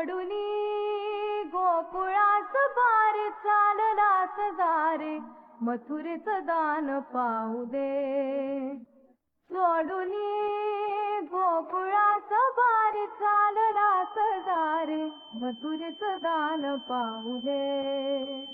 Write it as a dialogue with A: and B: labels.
A: सोडूनी गोकुळास बार चाललास दारे मथुरेचं दान पाहू दे. सोडूनी गोकुळास बार चाललास दारे मथुरेचं दान पाहू दे.